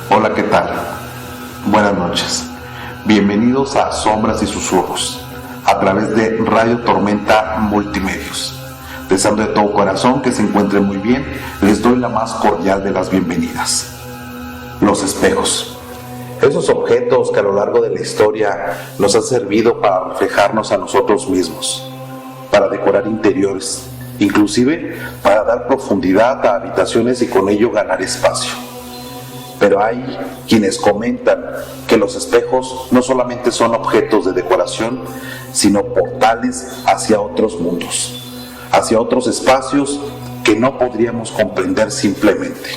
Hola, ¿qué tal? Buenas noches. Bienvenidos a Sombras y Susurros, a través de Radio Tormenta Multimedios. Deseando de todo corazón que se encuentren muy bien, les doy la más cordial de las bienvenidas. Los espejos. Esos objetos que a lo largo de la historia nos han servido para reflejarnos a nosotros mismos, para decorar interiores, inclusive para dar profundidad a habitaciones y con ello ganar espacio. Pero hay quienes comentan que los espejos no solamente son objetos de decoración, sino portales hacia otros mundos, hacia otros espacios que no podríamos comprender simplemente.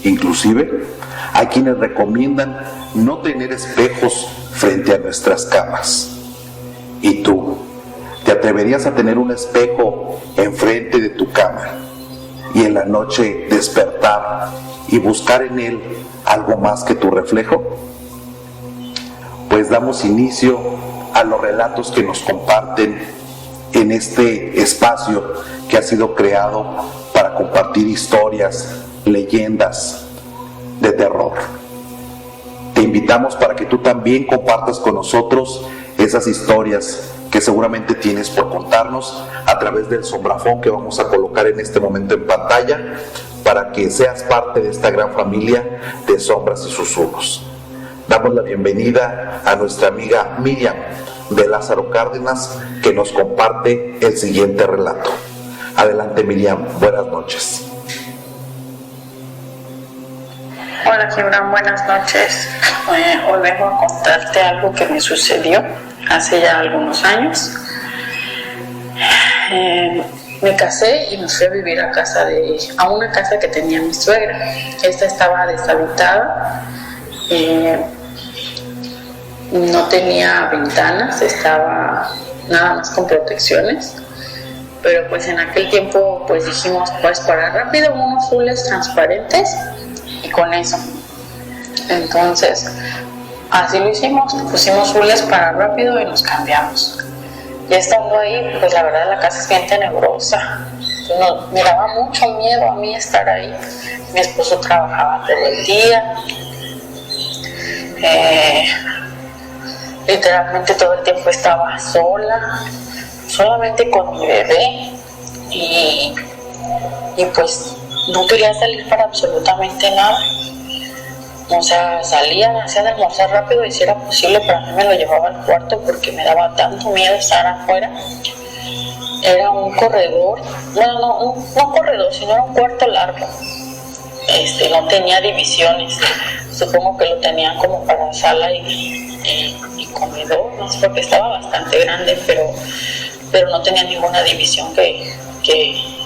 Inclusive, hay quienes recomiendan no tener espejos frente a nuestras camas. ¿Y tú? ¿Te atreverías a tener un espejo enfrente de tu cama y en la noche despertar y buscar en él algo más que tu reflejo? Pues damos inicio a los relatos que nos comparten en este espacio que ha sido creado para compartir historias, leyendas de terror. Te invitamos para que tú también compartas con nosotros esas historias que seguramente tienes por contarnos a través del sombrafón que vamos a colocar en este momento en pantalla, para que seas parte de esta gran familia de Sombras y Susurros. Damos la bienvenida a nuestra amiga Miriam de Lázaro Cárdenas, que nos comparte el siguiente relato. Adelante, Miriam, buenas noches. Hola, Gibran, buenas noches. Hoy vengo a contarte algo que me sucedió hace ya algunos años. Me casé y me fui a vivir a una casa que tenía mi suegra. Esta estaba deshabitada, no tenía ventanas, estaba nada más con protecciones. Pero pues en aquel tiempo pues dijimos, pues para rápido unos zules transparentes y con eso. Entonces así lo hicimos, pusimos zules para rápido y nos cambiamos. Ya estando ahí, pues la verdad la casa es bien tenebrosa. Me daba mucho miedo a mí estar ahí. Mi esposo trabajaba todo el día. Literalmente todo el tiempo estaba sola, solamente con mi bebé. Y pues no quería salir para absolutamente nada. O sea, salía, hacía de almorzar rápido y si era posible para mí me lo llevaba al cuarto porque me daba tanto miedo estar afuera. Era un corredor, bueno, no corredor, sino era un cuarto largo. No tenía divisiones, supongo que lo tenían como para sala y comedor, no sé, porque estaba bastante grande, pero no tenía ninguna división que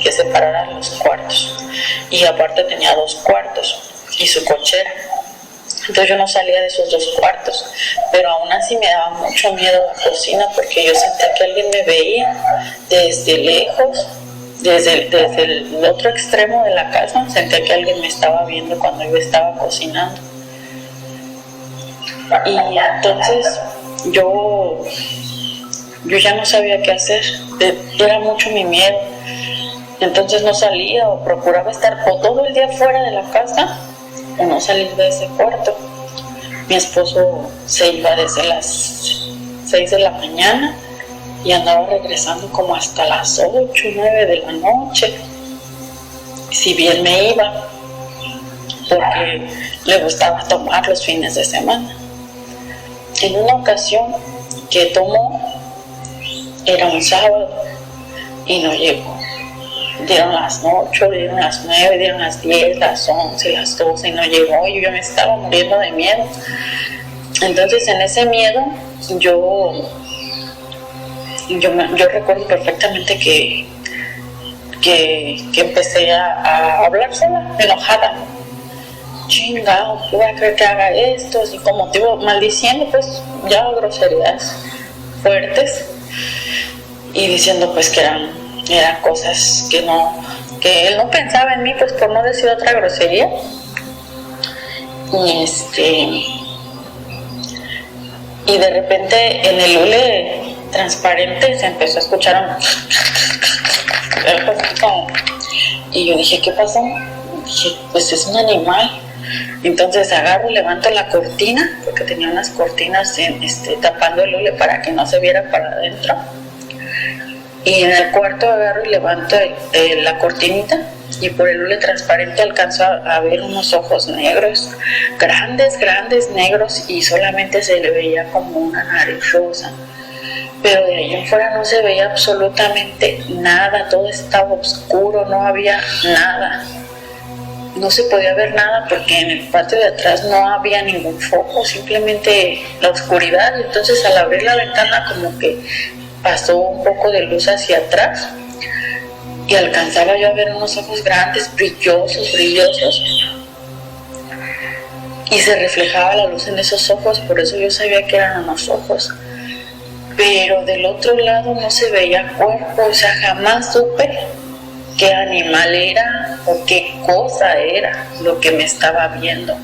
separara los cuartos. Y aparte tenía 2 cuartos y su cochera. Entonces yo no salía de esos 2 cuartos, pero aún así me daba mucho miedo la cocina porque yo sentía que alguien me veía desde lejos, desde el otro extremo de la casa, sentía que alguien me estaba viendo cuando yo estaba cocinando. Y entonces yo ya no sabía qué hacer, era mucho mi miedo. Entonces no salía o procuraba estar o todo el día fuera de la casa o no salir de ese cuarto. Mi esposo se iba desde las 6 de la mañana y andaba regresando como hasta las 8, 9 de la noche. Si bien me iba, porque le gustaba tomar los fines de semana. En una ocasión que tomó, era un sábado y no llegó. Dieron las 8, dieron las 9, dieron las 10, las 11, las 12 y no llegó. Y yo me estaba muriendo de miedo. Entonces en ese miedo yo recuerdo perfectamente que empecé a hablar sola, enojada. Chingado, ¿qué voy a creer que haga esto? Así como te iba maldiciendo, pues ya groserías fuertes y diciendo pues que eran cosas que él no pensaba en mí, pues por no decir otra grosería. Y de repente en el hule transparente se empezó a escuchar y yo dije, ¿qué pasó? Dije, pues es un animal. Entonces agarro, levanto la cortina, porque tenía unas cortinas tapando el hule para que no se viera para adentro. Y en el cuarto agarro y levanto la cortinita, y por el hule transparente alcanzo a ver unos ojos negros, grandes, negros, y solamente se le veía como una nariz rosa. Pero de ahí en fuera no se veía absolutamente nada, todo estaba oscuro, no había nada. No se podía ver nada porque en el patio de atrás no había ningún foco, simplemente la oscuridad. Y entonces al abrir la ventana como que pasó un poco de luz hacia atrás y alcanzaba yo a ver unos ojos grandes, brillosos, y se reflejaba la luz en esos ojos, por eso yo sabía que eran unos ojos. Pero del otro lado no se veía cuerpo, o sea, jamás supe qué animal era o qué cosa era lo que me estaba viendo.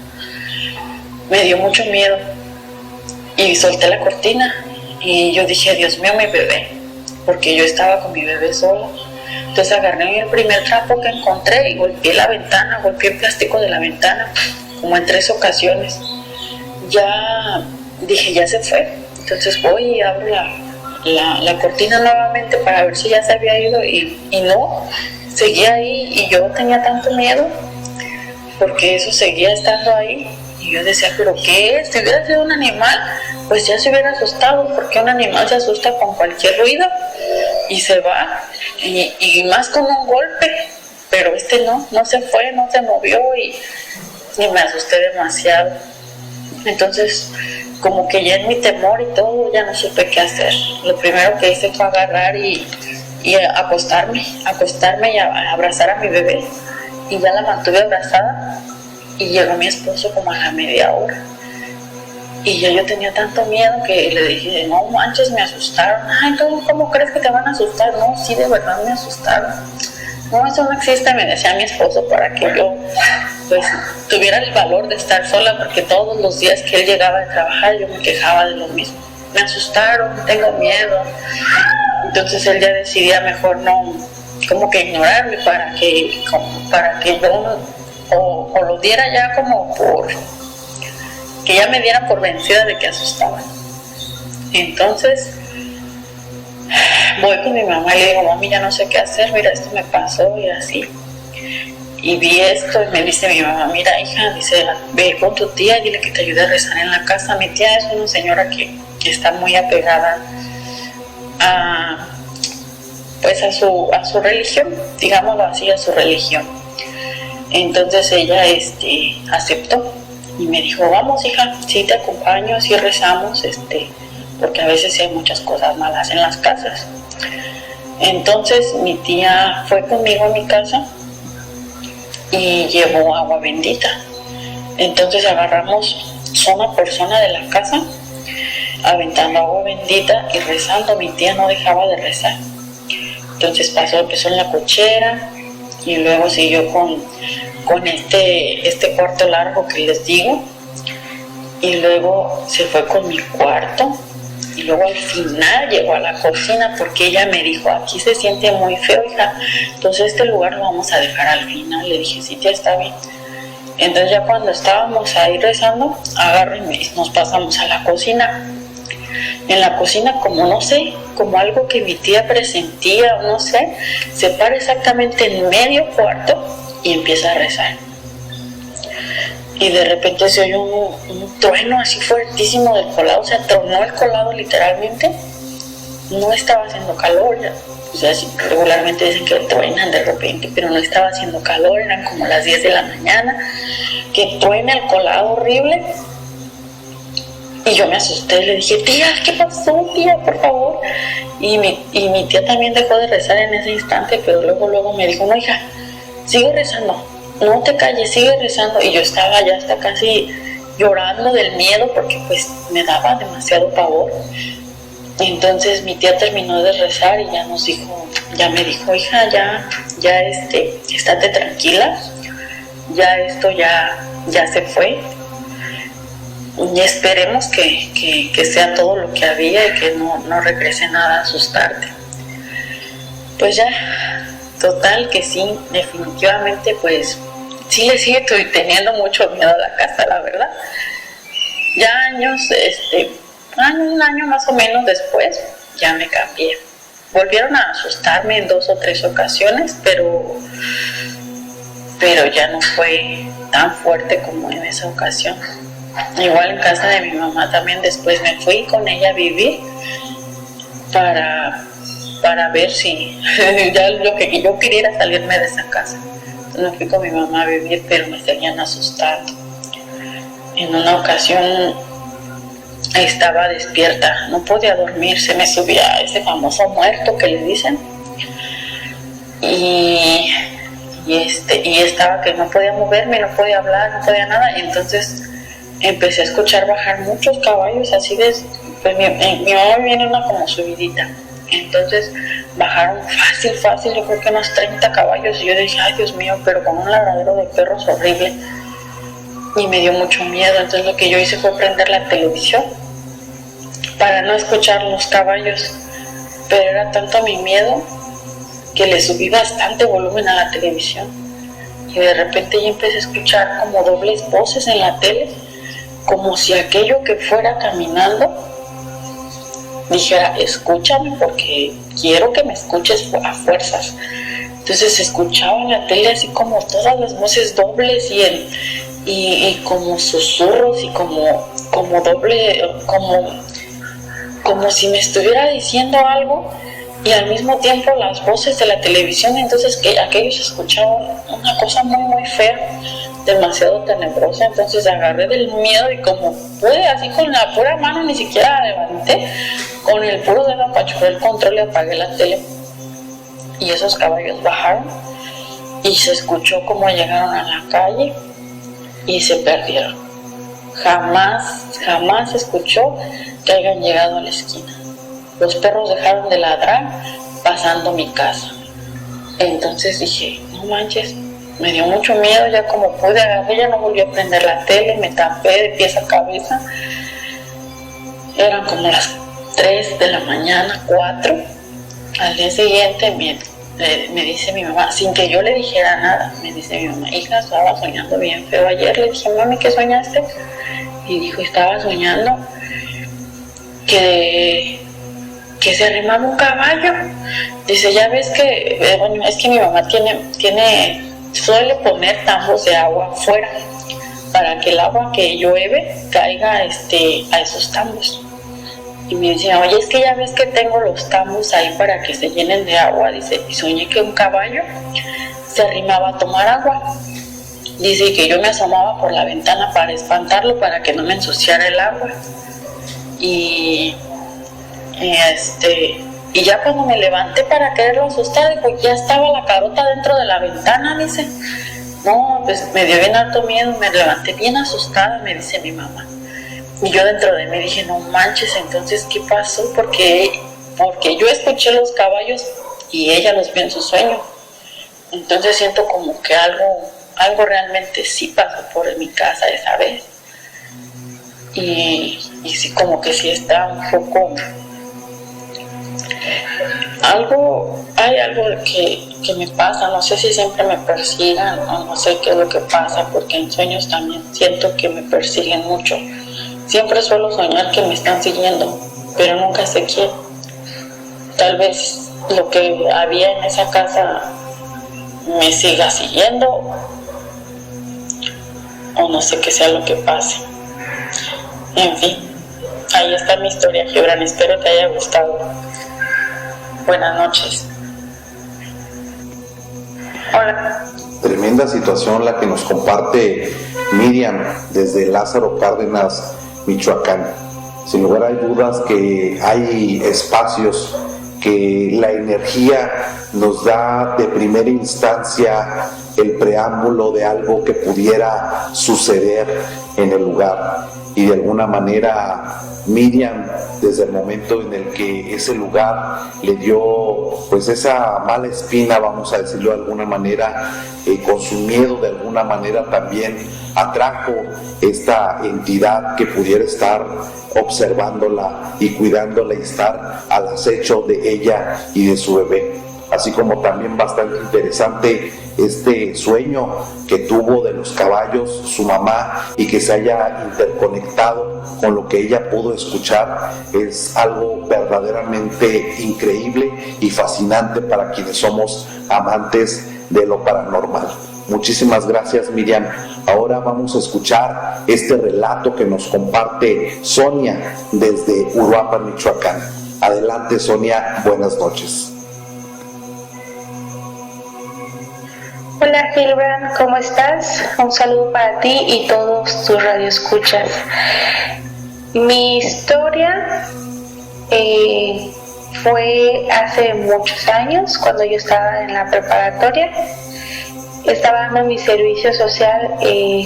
Me dio mucho miedo y solté la cortina y yo dije, Dios mío, mi bebé, porque yo estaba con mi bebé sola. Entonces agarré el primer trapo que encontré y golpeé la ventana, golpeé el plástico de la ventana como en 3 ocasiones. Ya dije, ya se fue. Entonces voy y abro la cortina nuevamente para ver si ya se había ido y no, seguía ahí y yo tenía tanto miedo porque eso seguía estando ahí y yo decía, ¿pero qué es? Si hubiera sido un animal, pues ya se hubiera asustado, porque un animal se asusta con cualquier ruido y se va, y más con un golpe, pero no se fue, no se movió y me asusté demasiado. Entonces, como que ya en mi temor y todo, ya no supe qué hacer. Lo primero que hice fue agarrar y acostarme y abrazar a mi bebé, y ya la mantuve abrazada y llegó mi esposo como a la media hora. Y yo tenía tanto miedo que le dije, no manches, me asustaron. Ay, ¿cómo crees que te van a asustar? No, sí, de verdad me asustaron. No, eso no existe, me decía mi esposo, para que yo pues tuviera el valor de estar sola, porque todos los días que él llegaba de trabajar yo me quejaba de lo mismo. Me asustaron, tengo miedo. Entonces él ya decidía mejor no, como que ignorarme para que yo o lo diera ya como por que ya me dieran por vencida de que asustaban. Entonces voy con mi mamá y le digo, mami, ya no sé qué hacer, mira, esto me pasó y así. Y vi esto y me dice mi mamá, mira, hija, dice, ve con tu tía y dile que te ayude a rezar en la casa. Mi tía es una señora que está muy apegada a su religión, digámoslo así, a su religión. Entonces ella aceptó y me dijo, vamos, hija, sí te acompaño, sí rezamos, porque a veces sí hay muchas cosas malas en las casas. Entonces mi tía fue conmigo a mi casa y llevó agua bendita. Entonces agarramos zona por zona de la casa, aventando agua bendita y rezando. Mi tía no dejaba de rezar. Entonces empezó en la cochera y luego siguió con este cuarto largo que les digo, y luego se fue con mi cuarto, y luego al final llegó a la cocina, porque ella me dijo, aquí se siente muy feo, hija, entonces este lugar lo vamos a dejar al final. Le dije, sí, tía, está bien. Entonces ya cuando estábamos ahí rezando, agarro y nos pasamos a la cocina. En la cocina, como no sé, como algo que mi tía presentía, o no sé, se para exactamente en medio cuarto y empieza a rezar. Y de repente se oye un trueno así fuertísimo del colado, o sea, tronó el colado literalmente. No estaba haciendo calor, o sea, regularmente dicen que truenan de repente, pero no estaba haciendo calor, eran como las 10 de la mañana, que truena el colado horrible. Y yo me asusté, le dije, tía, ¿qué pasó, tía, por favor? Y mi tía también dejó de rezar en ese instante, pero luego me dijo, no, hija, sigue rezando, no te calles, sigue rezando. Y yo estaba ya hasta casi llorando del miedo, porque pues me daba demasiado pavor. Entonces mi tía terminó de rezar y ya me dijo, hija, ya estate tranquila, ya esto ya se fue. Y esperemos que sea todo lo que había y que no regrese nada a asustarte. Pues ya, total que sí, definitivamente pues sí le sigue teniendo mucho miedo a la casa, la verdad. Ya un año más o menos después, ya me cambié. Volvieron a asustarme en 2 o 3 ocasiones, pero ya no fue tan fuerte como en esa ocasión. Igual en casa de mi mamá también después me fui con ella a vivir para ver si ya lo que yo quería era salirme de esa casa. Entonces me fui con mi mamá a vivir, pero me seguían asustando. En una ocasión estaba despierta, no podía dormir, se me subía ese famoso muerto que le dicen, y estaba que no podía moverme, no podía hablar, no podía nada. Y entonces empecé a escuchar bajar muchos caballos, así de, pues mi mamá viene una como subidita, entonces bajaron fácil, yo creo que unos 30 caballos, y yo dije, ay Dios mío, pero con un ladradero de perros horrible, y me dio mucho miedo. Entonces lo que yo hice fue prender la televisión para no escuchar los caballos, pero era tanto mi miedo que le subí bastante volumen a la televisión, y de repente ya empecé a escuchar como dobles voces en la tele, como si aquello que fuera caminando dijera, escúchame porque quiero que me escuches a fuerzas. Entonces se escuchaba en la tele así como todas las voces dobles y como susurros y como doble, como si me estuviera diciendo algo, y al mismo tiempo las voces de la televisión. Entonces que aquellos escuchaban una cosa muy fea, demasiado tenebrosa. Entonces agarré del miedo y como pude, así con la pura mano, ni siquiera la levanté, con el puro dedo apachurré el control y apagué la tele, y esos caballos bajaron y se escuchó como llegaron a la calle y se perdieron. Jamás se escuchó que hayan llegado a la esquina. Los perros dejaron de ladrar pasando mi casa. Entonces dije, no manches, me dio mucho miedo. Ya como pude agarré, ya no volví a prender la tele, me tapé de pies a cabeza. Eran como las 3 de la mañana, 4. Al día siguiente me dice mi mamá, sin que yo le dijera nada, me dice mi mamá, hija, estaba soñando bien feo ayer. Le dije, mami, ¿qué soñaste? Y dijo, estaba soñando que se arrimaba un caballo. Dice, ya ves que, bueno, es que mi mamá suele poner tambos de agua afuera para que el agua que llueve caiga a esos tambos. Y me dice, oye, es que ya ves que tengo los tambos ahí para que se llenen de agua. Dice, y soñé que un caballo se arrimaba a tomar agua. Dice, y que yo me asomaba por la ventana para espantarlo, para que no me ensuciara el agua. Y ya cuando me levanté para quererlo asustar, pues ya estaba la carota dentro de la ventana. Dice, no, pues me dio bien harto miedo, me levanté bien asustada, me dice mi mamá. Y yo dentro de mí dije, no manches, entonces ¿qué pasó? Porque yo escuché los caballos y ella los vio en su sueño. Entonces siento como que algo realmente sí pasó por mi casa esa vez. Y sí, como que sí está un poco... Hay algo que me pasa, no sé si siempre me persigan, no sé qué es lo que pasa, porque en sueños también siento que me persiguen mucho. Siempre suelo soñar que me están siguiendo, pero nunca sé quién. Tal vez lo que había en esa casa me siga siguiendo, o no sé qué sea lo que pase. En fin, ahí está mi historia, Gibran. Espero te haya gustado. Buenas noches. Hola. Tremenda situación la que nos comparte Miriam desde Lázaro Cárdenas, Michoacán. Sin lugar a dudas que hay espacios que la energía nos da de primera instancia el preámbulo de algo que pudiera suceder en el lugar, y de alguna manera Miriam, desde el momento en el que ese lugar le dio pues esa mala espina, vamos a decirlo de alguna manera, con su miedo de alguna manera también atrajo esta entidad que pudiera estar observándola y cuidándola y estar al acecho de ella y de su bebé. así como también bastante interesante este sueño que tuvo de los caballos su mamá y que se haya interconectado con lo que ella pudo escuchar. Es algo verdaderamente increíble y fascinante para quienes somos amantes de lo paranormal. Muchísimas gracias, Miriam. Ahora vamos a escuchar este relato que nos comparte Sonia desde Uruapan, Michoacán. Adelante, Sonia, buenas noches. Hola Gilbran, ¿cómo estás? Un saludo para ti y todos tus radioescuchas. Mi historia fue hace muchos años, cuando yo estaba en la preparatoria. Estaba dando mi servicio social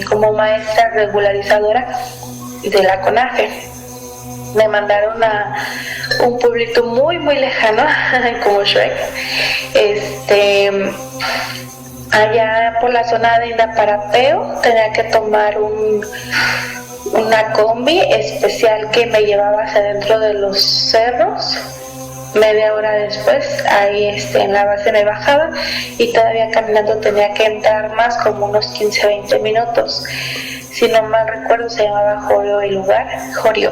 como maestra regularizadora de la CONAFE. Me mandaron a un pueblito muy muy lejano, como Shrek, allá por la zona de Indaparapeo. Tenía que tomar una combi especial que me llevaba hacia dentro de los cerros. Media hora después, ahí en la base me bajaba y todavía caminando tenía que entrar más, como unos 15-20 minutos. Si no mal recuerdo, se llamaba Jorio el lugar, Jorio.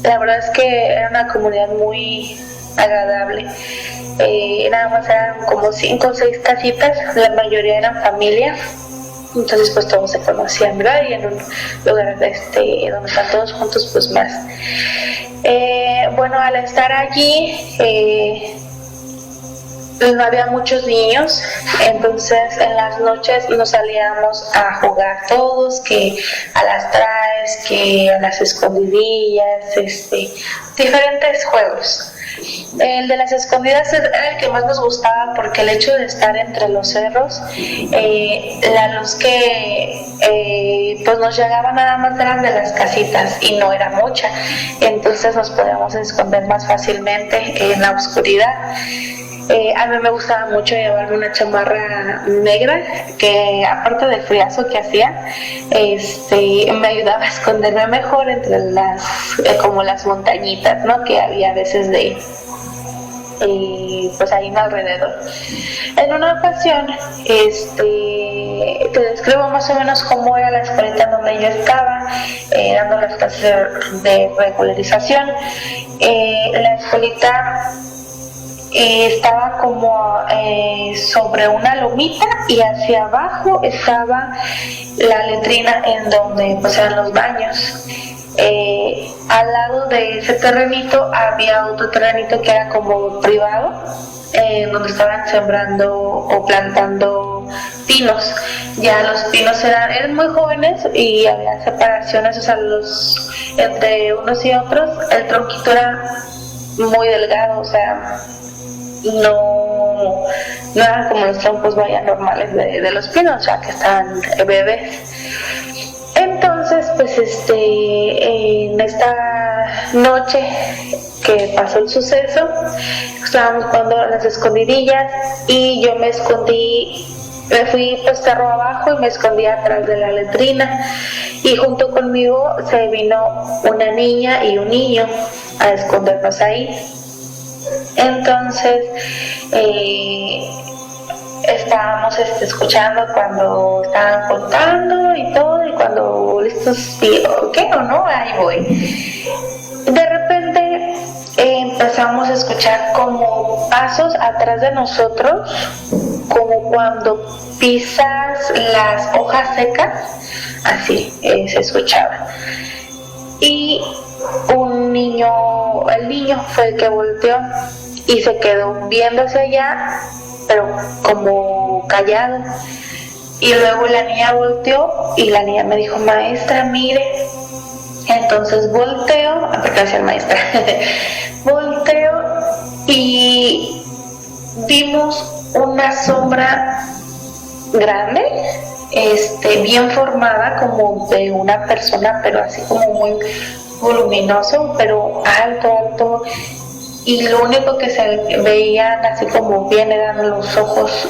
La verdad es que era una comunidad muy agradable. Nada más eran como 5 o 6 casitas, la mayoría eran familia. Entonces pues todos se conocían, ¿verdad? Y en un lugar donde están todos juntos, pues más. Bueno, al estar allí no había muchos niños, entonces en las noches nos salíamos a jugar todos, que a las traes, que a las escondidillas, diferentes juegos. El de las escondidas era el que más nos gustaba, porque el hecho de estar entre los cerros, la luz que pues nos llegaba nada más eran de las casitas y no era mucha, entonces nos podíamos esconder más fácilmente en la oscuridad. A mí me gustaba mucho llevarme una chamarra negra, que aparte del friazo que hacía, me ayudaba a esconderme mejor entre como las montañitas, ¿no?, que había a veces pues ahí alrededor. En una ocasión, te describo más o menos cómo era la escuelita donde yo estaba, dando las clases de regularización. La escuelita estaba como sobre una lomita, y hacia abajo estaba la letrina en donde pues eran los baños. Al lado de ese terrenito había otro terrenito que era como privado, donde estaban sembrando o plantando pinos. Ya los pinos eran muy jóvenes y había separaciones, o sea, entre unos y otros. El tronquito era muy delgado, o sea, no eran como los troncos normales de los pinos, o sea, que estaban bebés. Entonces, pues en esta noche que pasó el suceso, estábamos jugando a las escondidillas y yo me fui pues cerro abajo y me escondí atrás de la letrina, y junto conmigo se vino una niña y un niño a escondernos ahí. Entonces estábamos escuchando cuando estaban contando y todo, y cuando listos, digo, ¿qué o no? Ahí voy. De repente empezamos a escuchar como pasos atrás de nosotros, como cuando pisas las hojas secas, así se escuchaba. Y el niño fue el que volteó y se quedó viendo hacia allá, pero como callado. Y luego la niña volteó y la niña me dijo, maestra, mire. Entonces volteo, porque decía maestra, volteo y vimos una sombra grande, bien formada, como de una persona, pero así como muy voluminoso, pero alto, y lo único que se veían así como bien eran los ojos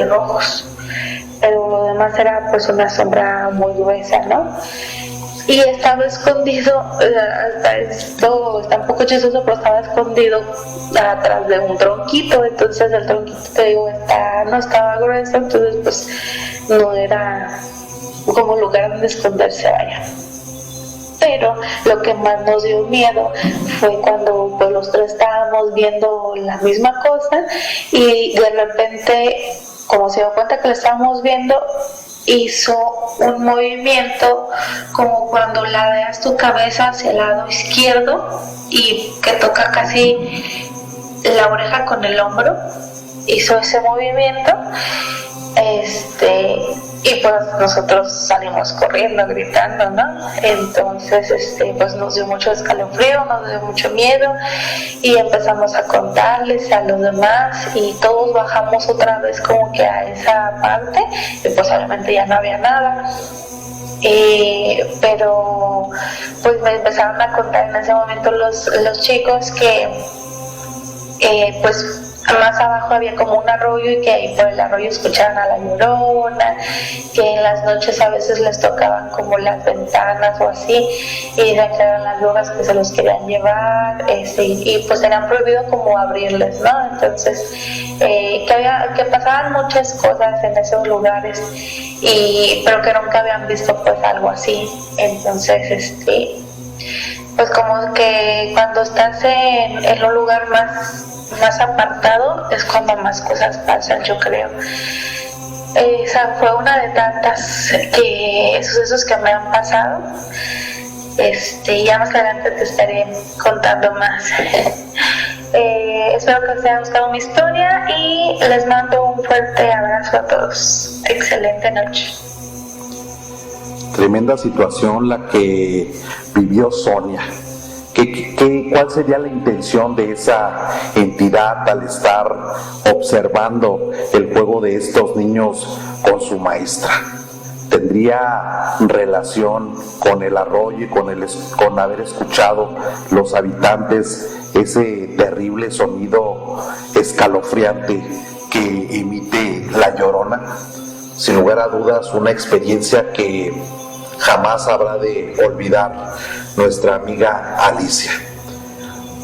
rojos, pero lo demás era pues una sombra muy gruesa, ¿no? y estaba escondido, hasta esto está un poco chistoso, pero estaba escondido atrás de un tronquito. Entonces el tronquito, te digo, no estaba grueso, entonces pues no era como lugar donde esconderse allá. Pero lo que más nos dio miedo fue cuando pues los tres estábamos viendo la misma cosa y de repente, como se dio cuenta que lo estábamos viendo, hizo un movimiento como cuando ladeas tu cabeza hacia el lado izquierdo y que toca casi la oreja con el hombro. Hizo ese movimiento, y pues nosotros salimos corriendo, gritando, ¿no? Entonces, pues nos dio mucho escalofrío, nos dio mucho miedo y empezamos a contarles a los demás y todos bajamos otra vez como que a esa parte y pues obviamente ya no había nada. Pero pues me empezaron a contar en ese momento los chicos que pues más abajo había como un arroyo y que ahí por el arroyo escuchaban a la Llorona, que en las noches a veces les tocaban como las ventanas o así y declaraban las brujas que se los querían llevar, y pues eran prohibido como abrirles, ¿no? Entonces que pasaban muchas cosas en esos lugares, pero que nunca habían visto pues algo así. Entonces pues como que cuando estás en un lugar más apartado es cuando más cosas pasan, yo creo. Esa fue una de tantas sucesos que me han pasado. Ya más adelante te estaré contando más. Espero que les haya gustado mi historia y les mando un fuerte abrazo a todos. Excelente noche. Tremenda situación la que vivió Sonia. ¿Cuál sería la intención de esa entidad al estar observando el juego de estos niños con su maestra? ¿Tendría relación con el arroyo y con haber escuchado los habitantes ese terrible sonido escalofriante que emite la Llorona? Sin lugar a dudas, una experiencia que jamás habrá de olvidar nuestra amiga Alicia.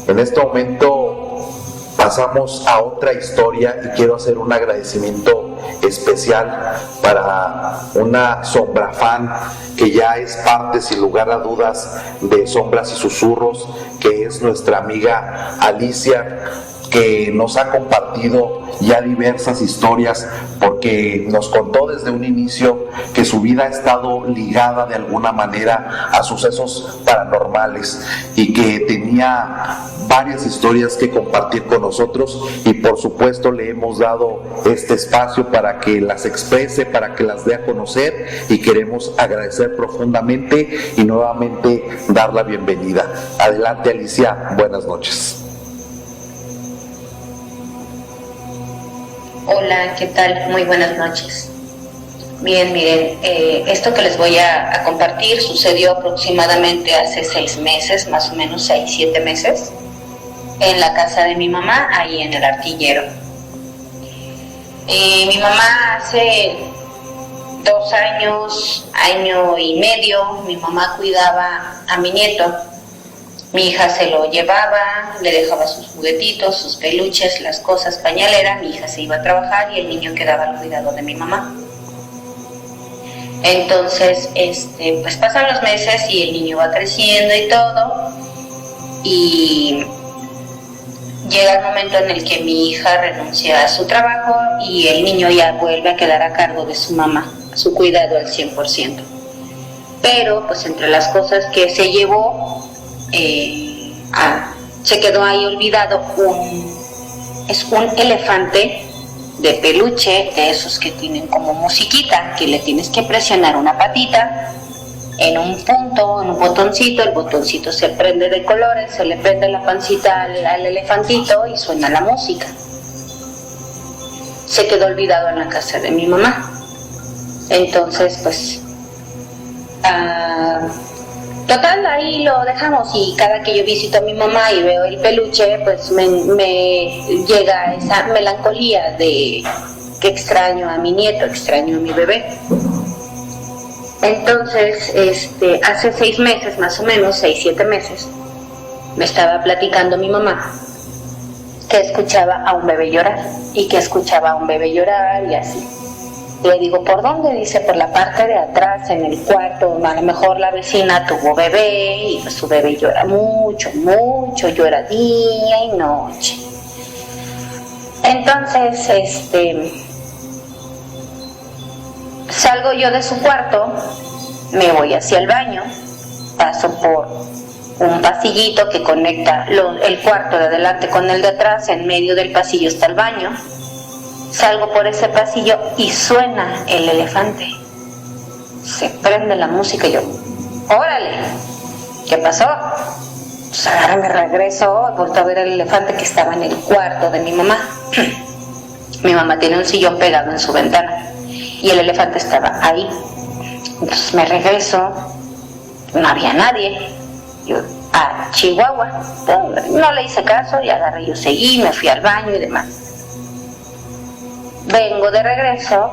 En este momento pasamos a otra historia y quiero hacer un agradecimiento especial para una sombra fan que ya es parte sin lugar a dudas de Sombras y Susurros, que es nuestra amiga Alicia, que nos ha compartido ya diversas historias, porque nos contó desde un inicio que su vida ha estado ligada de alguna manera a sucesos paranormales y que tenía varias historias que compartir con nosotros, y por supuesto le hemos dado este espacio para que las exprese, para que las dé a conocer, y queremos agradecer profundamente y nuevamente dar la bienvenida. Adelante, Alicia, buenas noches. Hola, ¿qué tal? Muy buenas noches. Bien, miren, esto que les voy a compartir sucedió aproximadamente hace 6 meses, más o menos 6-7 meses, en la casa de mi mamá, ahí en el Artillero. Mi mamá hace 2 años, año y medio, mi mamá cuidaba a mi nieto. Mi hija se lo llevaba, le dejaba sus juguetitos, sus peluches, las cosas, pañalera. Mi hija se iba a trabajar y el niño quedaba al cuidado de mi mamá. Entonces, pues pasan los meses y el niño va creciendo y todo. Y llega el momento en el que mi hija renuncia a su trabajo y el niño ya vuelve a quedar a cargo de su mamá, a su cuidado al 100%. Pero, pues entre las cosas que se llevó, se quedó ahí olvidado es un elefante de peluche, de esos que tienen como musiquita, que le tienes que presionar una patita en un punto, en un botoncito. El botoncito se prende de colores, se le prende la pancita al elefantito y suena la música. Se quedó olvidado en la casa de mi mamá. Entonces, pues total, ahí lo dejamos, y cada que yo visito a mi mamá y veo el peluche, pues me llega esa melancolía de que extraño a mi nieto, extraño a mi bebé. Entonces, hace 6 meses, más o menos, 6, 7 meses, me estaba platicando mi mamá que escuchaba a un bebé llorar y que escuchaba a un bebé llorar y así. Le digo, ¿por dónde? Dice, por la parte de atrás, en el cuarto. A lo mejor la vecina tuvo bebé y pues su bebé llora mucho, mucho, llora día y noche. Entonces, salgo yo de su cuarto, me voy hacia el baño, paso por un pasillito que conecta el cuarto de adelante con el de atrás, en medio del pasillo está el baño. Salgo por ese pasillo y suena el elefante. Se prende la música y yo, ¡órale! ¿Qué pasó? Pues ahora me regreso, he vuelto a ver el elefante que estaba en el cuarto de mi mamá. Mi mamá tiene un sillón pegado en su ventana y el elefante estaba ahí. Entonces me regreso, no había nadie. Yo, a Chihuahua. No le hice caso y agarré, yo seguí, me fui al baño y demás. Vengo de regreso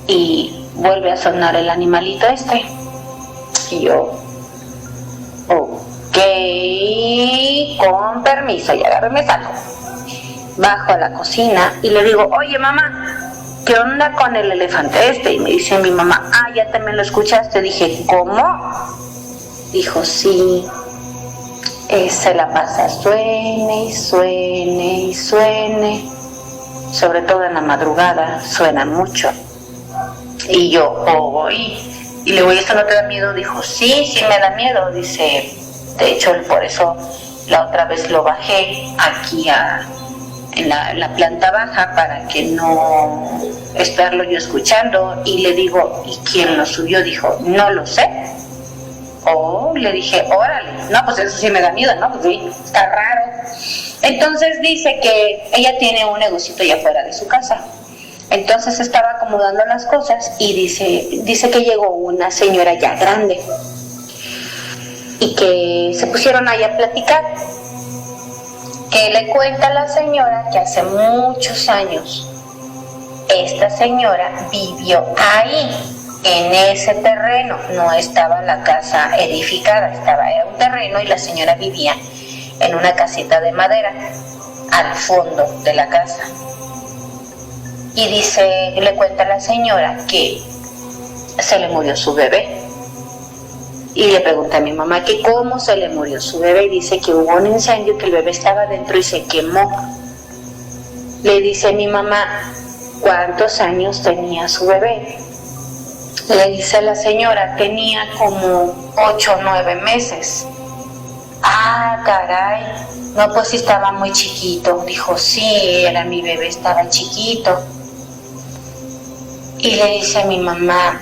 y vuelve a sonar el animalito este. Y yo, ok, con permiso, y agarré, me salgo. Bajo a la cocina y le digo, oye mamá, ¿qué onda con el elefante este? Y me dice mi mamá, ya también lo escuchaste. Dije, ¿cómo? Dijo, sí, se la pasa, suene y suene y suene. Sobre todo en la madrugada, suena mucho. Y yo, y le digo, ¿y esto no te da miedo? Dijo, sí me da miedo. Dice, de hecho, por eso la otra vez lo bajé aquí en la planta baja para que no estarlo yo escuchando. Y le digo, ¿y quién lo subió? Dijo, no lo sé. Le dije, órale, no, pues eso sí me da miedo, ¿no? Pues sí, está raro. Entonces dice que ella tiene un negocito allá afuera de su casa. Entonces estaba acomodando las cosas y dice que llegó una señora ya grande y que se pusieron ahí a platicar. Que le cuenta a la señora que hace muchos años esta señora vivió ahí, en ese terreno. No estaba la casa edificada, era un terreno y la señora vivía en una casita de madera al fondo de la casa. Y le cuenta a la señora que se le murió su bebé. Y le pregunta a mi mamá que cómo se le murió su bebé, y dice que hubo un incendio, que el bebé estaba dentro y se quemó. Le dice mi mamá, ¿cuántos años tenía su bebé? Le dice la señora, tenía como 8 o 9 meses. Caray, no, pues sí estaba muy chiquito. Dijo, sí, era mi bebé, estaba chiquito. Y le dice a mi mamá,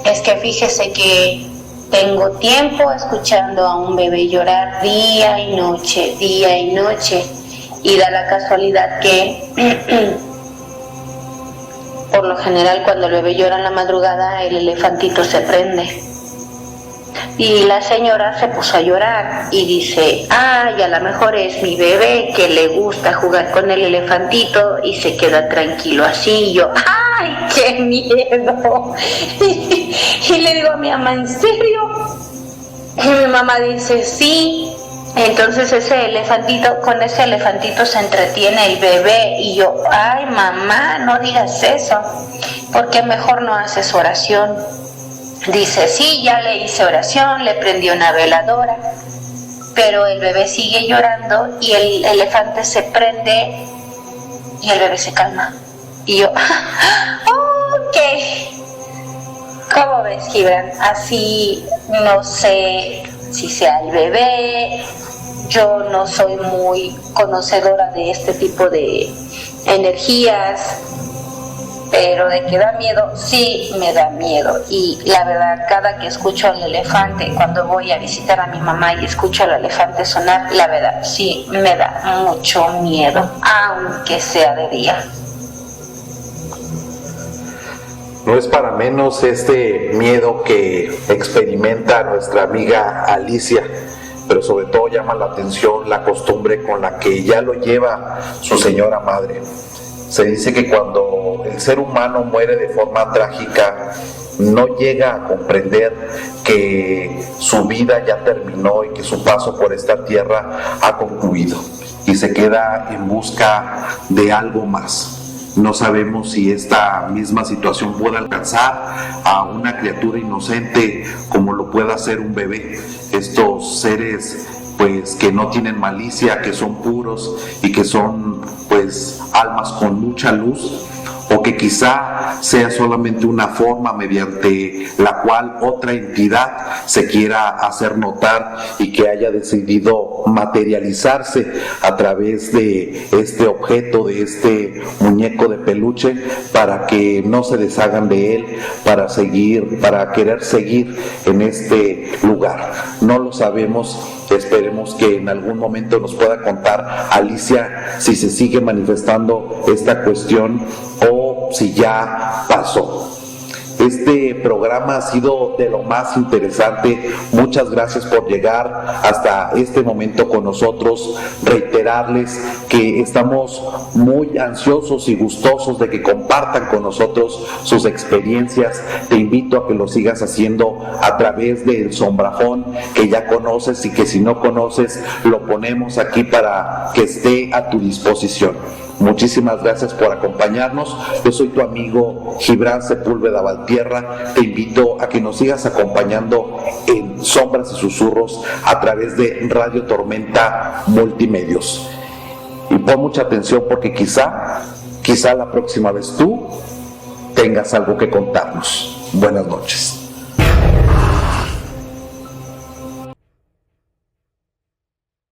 es que fíjese que tengo tiempo escuchando a un bebé llorar día y noche, y da la casualidad que por lo general cuando el bebé llora en la madrugada el elefantito se prende. Y la señora se puso a llorar y dice, a lo mejor es mi bebé que le gusta jugar con el elefantito y se queda tranquilo así. Y yo, ¡ay, qué miedo! Y le digo a mi mamá, ¿en serio? Y mi mamá dice, sí. Entonces con ese elefantito se entretiene el bebé. Y yo, ay mamá, no digas eso, porque mejor no haces oración. Dice, sí, ya le hice oración, le prendí una veladora, pero el bebé sigue llorando y el elefante se prende y el bebé se calma. Y yo, ok. ¿Cómo ves, Gibran? Así no sé si sea el bebé. Yo no soy muy conocedora de este tipo de energías, pero de que da miedo, sí me da miedo. Y la verdad, cada que escucho al elefante, cuando voy a visitar a mi mamá y escucho al elefante sonar, la verdad, sí me da mucho miedo, aunque sea de día. No es para menos este miedo que experimenta nuestra amiga Alicia, pero sobre todo llama la atención la costumbre con la que ya lo lleva su señora madre. Se dice que cuando el ser humano muere de forma trágica, no llega a comprender que su vida ya terminó y que su paso por esta tierra ha concluido, y se queda en busca de algo más. No sabemos si esta misma situación puede alcanzar a una criatura inocente como lo pueda hacer un bebé. Estos seres pues que no tienen malicia, que son puros y que son pues almas con mucha luz, o que quizá sea solamente una forma mediante la cual otra entidad se quiera hacer notar y que haya decidido materializarse a través de este objeto, de este muñeco de peluche, para que no se deshagan de él, para querer seguir en este lugar. No lo sabemos. Esperemos que en algún momento nos pueda contar Alicia si se sigue manifestando esta cuestión o si ya pasó. Este programa ha sido de lo más interesante. Muchas gracias por llegar hasta este momento con nosotros. Reiterarles que estamos muy ansiosos y gustosos de que compartan con nosotros sus experiencias. Te invito a que lo sigas haciendo a través del sombrafón que ya conoces, y que si no conoces lo ponemos aquí para que esté a tu disposición. Muchísimas gracias por acompañarnos. Yo soy tu amigo Gibran Sepúlveda Valtierra. Te invito a que nos sigas acompañando en Sombras y Susurros a través de Radio Tormenta Multimedios. Y pon mucha atención, porque quizá la próxima vez tú tengas algo que contarnos. Buenas noches.